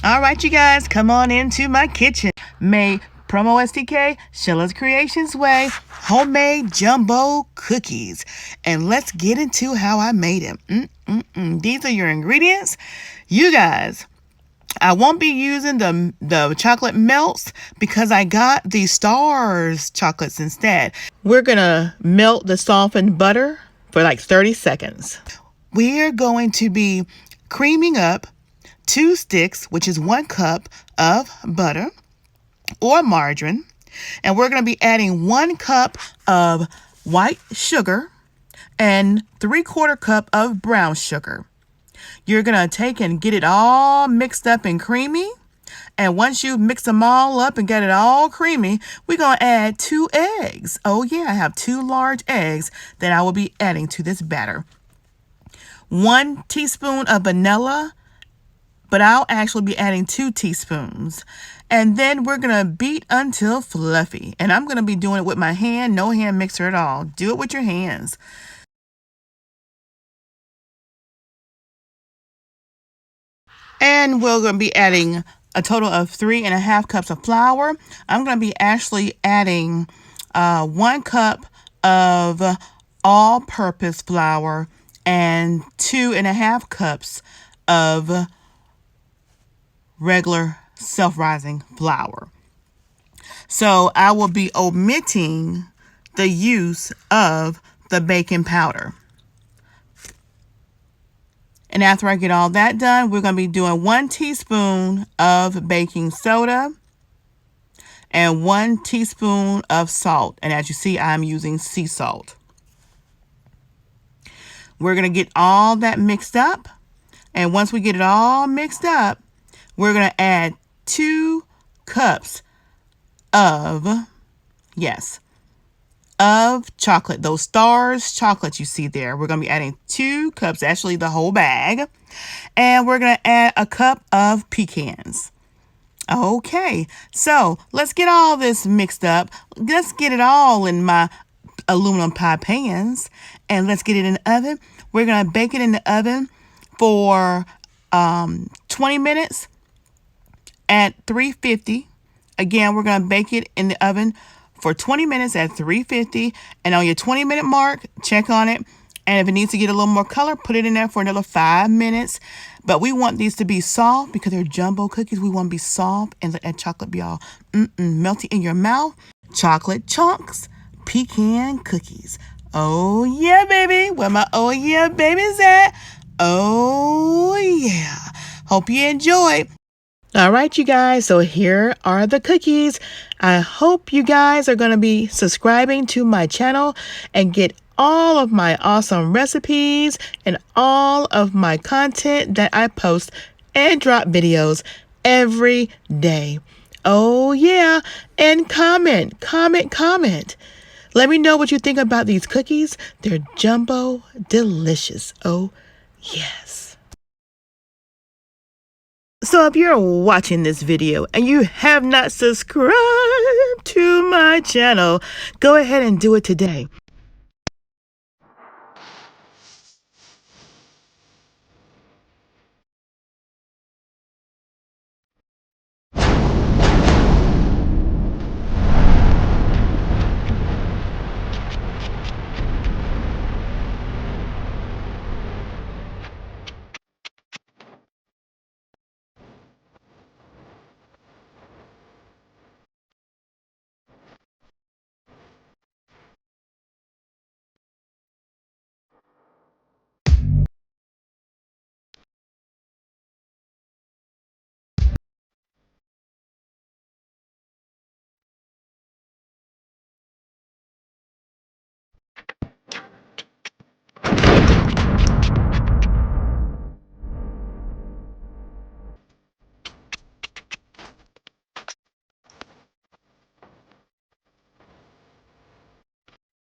All right, you guys, come on into my kitchen. Made PromoSTK, Sheila's Creations Way, homemade jumbo cookies. And let's get into how I made them. These are your ingredients. You guys, I won't be using the chocolate melts because I got the Stars chocolates instead. We're going to melt the softened butter for like 30 seconds. We're going to be creaming up 2 sticks, which is 1 cup of butter or margarine. And we're going to be adding 1 cup of white sugar and 3/4 cup of brown sugar. You're going to take and get it all mixed up and creamy. And once you mix them all up and get it all creamy, we're going to add 2 eggs. Oh yeah, I have 2 large eggs that I will be adding to this batter. 1 teaspoon of vanilla, but I'll actually be adding 2 teaspoons. And then we're going to beat until fluffy. And I'm going to be doing it with my hand, no hand mixer at all. Do it with your hands. And we're going to be adding a total of 3.5 cups of flour. I'm going to be actually adding 1 cup of all-purpose flour and 2.5 cups of regular self-rising flour. So I will be omitting the use of the baking powder. And after I get all that done, we're going to be doing 1 teaspoon of baking soda and 1 teaspoon of salt. And as you see, I'm using sea salt. We're going to get all that mixed up. And once we get it all mixed up, we're going to add 2 cups of chocolate. Those Stars chocolates you see there. We're going to be adding 2 cups, actually the whole bag. And we're going to add a cup of pecans. Okay, so let's get all this mixed up. Let's get it all in my aluminum pie pans. And let's get it in the oven. We're going to bake it in the oven for 20 minutes at 350. Again, we're going to bake it in the oven for 20 minutes at 350. And on your 20-minute mark, check on it. And if it needs to get a little more color, put it in there for another 5 minutes. But we want these to be soft because they're jumbo cookies. We want to be soft and let that chocolate be all melty in your mouth. Chocolate chunks, pecan cookies. Oh yeah, baby. Where my oh yeah babies at? Oh yeah. Hope you enjoy. All right, you guys, so here are the cookies. I hope you guys are going to be subscribing to my channel and get all of my awesome recipes and all of my content that I post and drop videos every day. Oh, yeah, and comment. Let me know what you think about these cookies. They're jumbo delicious. Oh, yes. So if you're watching this video and you have not subscribed to my channel, go ahead and do it today.